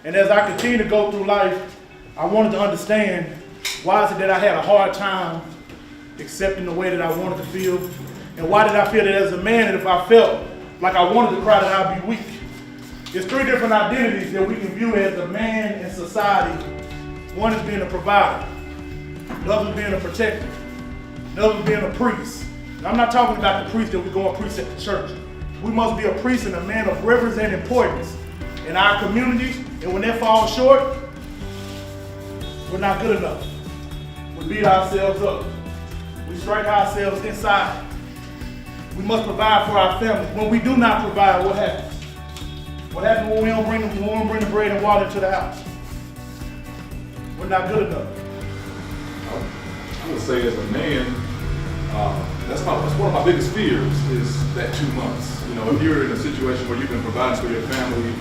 And as I continue to go through life, I wanted to understand why is it that I had a hard time accepting the way that I wanted to feel, and why did I feel that as a man that if I felt like I wanted to cry that I'd be weak. There's three different identities that we can view as a man in society. One is being a provider, the other is being a protector, the other is being a priest. Now, I'm not talking about the priest that we go and preach at the church. We must be a priest and a man of reverence and importance in our communities, and when that falls short, we're not good enough. We beat ourselves up. We strike ourselves inside. We must provide for our families. When we do not provide, what happens? What happens when we don't bring the bread and water to the house? We're not good enough. I would say as a man, that's one of my biggest fears is that 2 months. You know, if you're in a situation where you've been providing for your family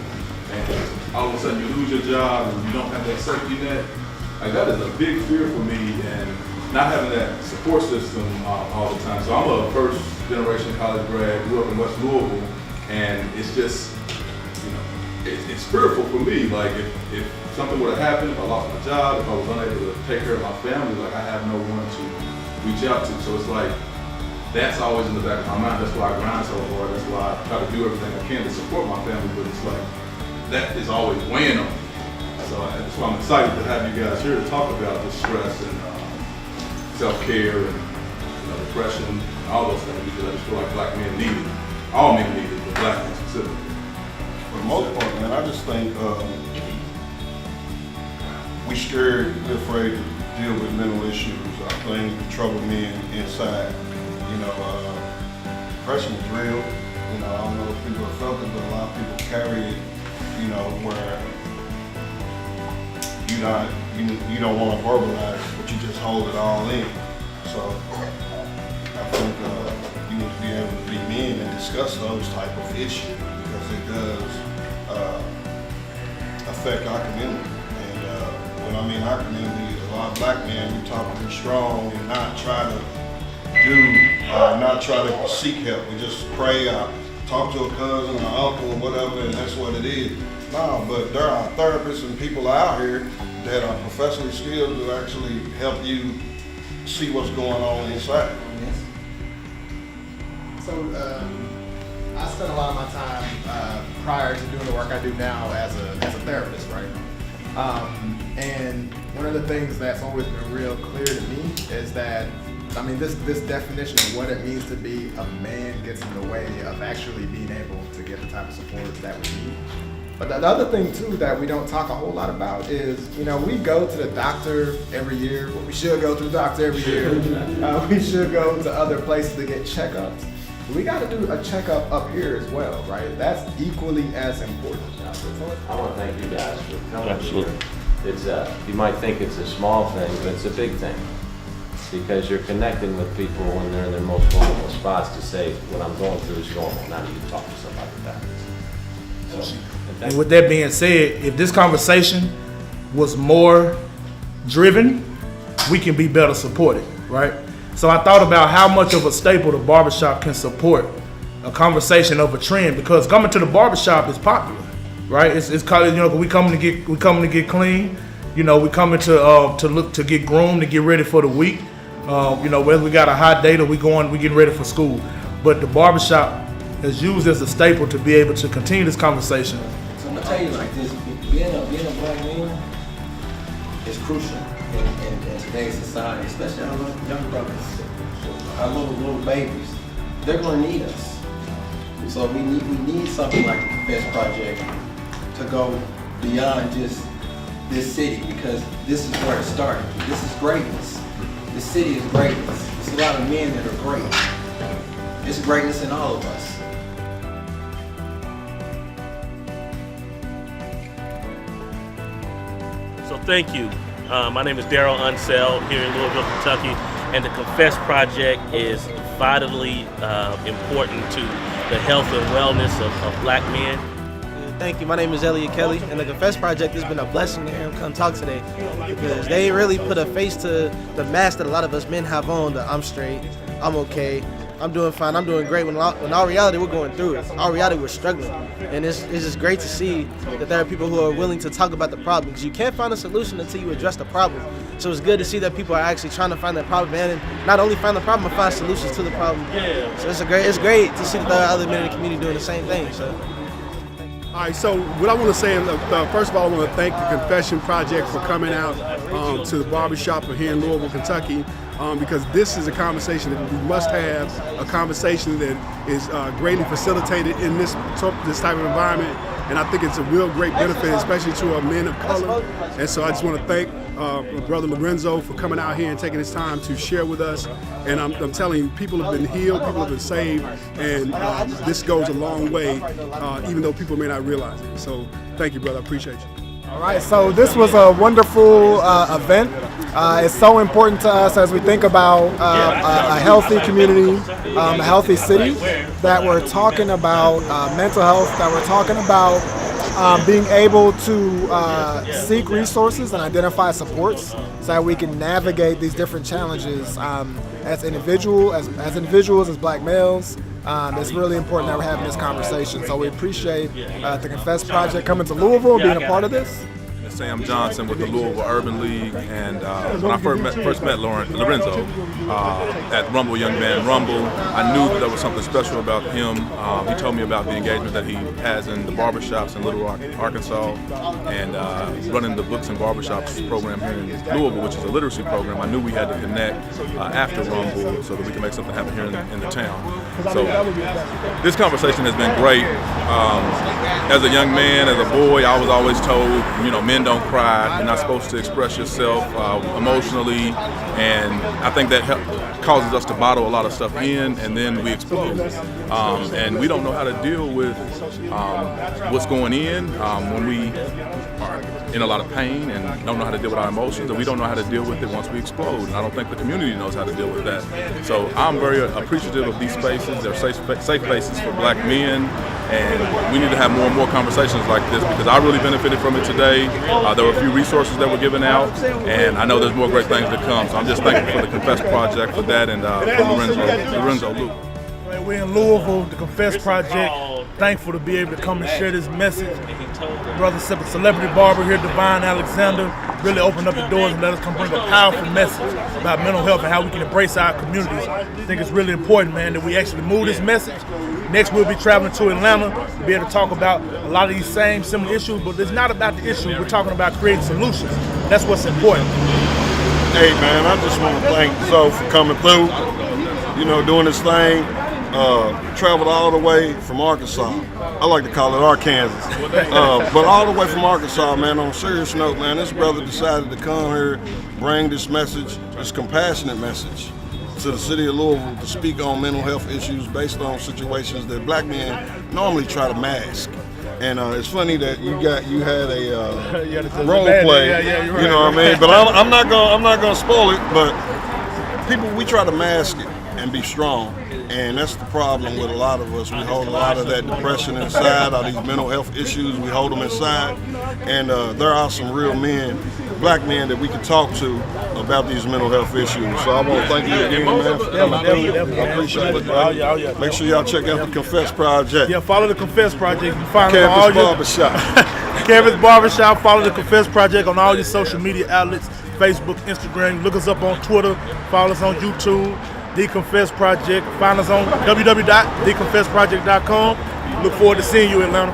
and all of a sudden you lose your job and you don't have that safety net, like that is a big fear for me, and not having that support system all the time. So I'm a first generation college grad, grew up in West Louisville, and it's just, you know, it's fearful for me. Like if something would have happened, if I lost my job, if I was unable to take care of my family, like I have no one to reach out to. So it's like, that's always in the back of my mind. That's why I grind so hard. That's why I try to do everything I can to support my family, but it's like, that is always weighing on me. So that's why I'm excited to have you guys here to talk about the stress and self-care and depression and all those things, because I just feel like black men need it. All men need it, but black men specifically. For the most part, man, I just think we scared, we're afraid to deal with mental issues, things that trouble men inside. You know, depression is real. You know, I don't know if people have felt it, but a lot of people carry it, you know, where you don't want to verbalize it, but you just hold it all in. So I think you need to be able to be men and discuss those type of issues, because it does affect our community. And when I mean our community, a lot of black men, we talk to be strong and not try to seek help. We just pray, talk to a cousin or uncle or whatever, and that's what it is. No, but there are therapists and people out here that are professionally skilled to actually help you see what's going on inside. Yes. So I spent a lot of my time prior to doing the work I do now as a therapist, right? And one of the things that's always been real clear to me is that, I mean, this definition of what it means to be a man gets in the way of actually being able to get the type of support that we need. But the other thing too that we don't talk a whole lot about is, you know, we go to the doctor every year. Well, we should go to the doctor every year. We should go to other places to get checkups. We got to do a checkup up here as well, right? That's equally as important. I want to thank you guys for coming here. It's you might think it's a small thing, but it's a big thing, because you're connecting with people when they're in their most vulnerable spots to say, what I'm going through is normal, and I need to talk to somebody about this. So, and with that being said, if this conversation was more driven, we can be better supported, right? So I thought about how much of a staple the barbershop can support a conversation of a trend, because coming to the barbershop is popular, right? It's called, you know, we coming to get clean, you know, we coming to get groomed, to get ready for the week. You know, whether we got a hot date or we getting ready for school. But the barbershop is used as a staple to be able to continue this conversation. So I'm gonna tell you like this, being a black man is crucial in today's society, especially our young brothers, our little babies. They're gonna need us. So we need something like the Confess Project to go beyond just this city, because this is where it started. This is greatness. This city is greatness. There's a lot of men that are great. It's greatness in all of us. So thank you. My name is Daryl Unsell here in Louisville, Kentucky, and the Confess Project is vitally important to the health and wellness of black men. Thank you. My name is Elliot Kelly, and the Confess Project has been a blessing to hear him come talk today, because they really put a face to the mask that a lot of us men have on, that I'm straight, I'm okay, I'm doing fine, I'm doing great. When our reality, we're going through it. Our reality, we're struggling. And it's just great to see that there are people who are willing to talk about the problem, because you can't find a solution until you address the problem. So it's good to see that people are actually trying to find that problem, and not only find the problem, but find solutions to the problem. Yeah. So it's great to see that there are other men in the community doing the same thing. So. All right, so what I want to say is, first of all, I want to thank the Confession Project for coming out to the barbershop here in Louisville, Kentucky, because this is a conversation that we must have, a conversation that is greatly facilitated in this type of environment, and I think it's a real great benefit, especially to our men of color. And so I just want to thank Brother Lorenzo for coming out here and taking his time to share with us. And I'm telling you, people have been healed, people have been saved, and this goes a long way, even though people may not realize it. So thank you, brother. I appreciate you. All right, so this was a wonderful event. It's so important to us as we think about a healthy community, a healthy city, that we're talking about mental health, that we're talking about being able to seek resources and identify supports so that we can navigate these different challenges as individuals, as Black males. It's really important that we're having this conversation. So we appreciate the Confess Project coming to Louisville, being a part of this. Sam Johnson with the Louisville Urban League, and when I first met Lorenzo at Rumble Young Man Rumble, I knew that there was something special about him. He told me about the engagement that he has in the barbershops in Little Rock, Arkansas, and running the Books and Barbershops program here in Louisville, which is a literacy program. I knew we had to connect after Rumble so that we can make something happen here in the town. So this conversation has been great. As a young man, as a boy, I was always told, men don't cry. You're not supposed to express yourself emotionally, and I think that causes us to bottle a lot of stuff in, and then we explode. And we don't know how to deal with what's going in when we are in a lot of pain and don't know how to deal with our emotions, and we don't know how to deal with it once we explode. And I don't think the community knows how to deal with that. So I'm very appreciative of these spaces. They're safe spaces for Black men, and we need to have more and more conversations like this, because I really benefited from it today. There were a few resources that were given out, and I know there's more great things to come. So I'm just thankful for the Confess Project for that, and for Lorenzo Luke. We're in Louisville, the Confess Project. Thankful to be able to come and share this message. Brother Celebrity Barber here, Divine Alexander, really opened up the doors and let us come bring a powerful message about mental health and how we can embrace our communities. I think it's really important, man, that we actually move this message. Next, we'll be traveling to Atlanta to be able to talk about a lot of these similar issues, but it's not about the issue. We're talking about creating solutions. That's what's important. Hey, man, I just want to thank Zoe for coming through, doing this thing. Traveled all the way from Arkansas. I like to call it Arkansas. But all the way from Arkansas, man, on a serious note, man, this brother decided to come here, bring this message, this compassionate message to the city of Louisville to speak on mental health issues based on situations that Black men normally try to mask. And it's funny that you had a role play, right, you know what I mean? But I'm not gonna spoil it, but people, we try to mask it and be strong. And that's the problem with a lot of us. We hold a lot of that depression inside, all these mental health issues, we hold them inside. And there are some real men, Black men, that we can talk to about these mental health issues. So I want to thank you again, man, for coming through. I appreciate it, brother. Make sure y'all check out the Confess Project. Yeah, follow the Confess Project. You can find it on all Campus your Barbershop. Campus Barbershop. Follow the Confess Project on all your social media outlets, Facebook, Instagram. Look us up on Twitter. Follow us on YouTube. The Confess Project. Find us on www.theconfessproject.com. Look forward to seeing you in Atlanta.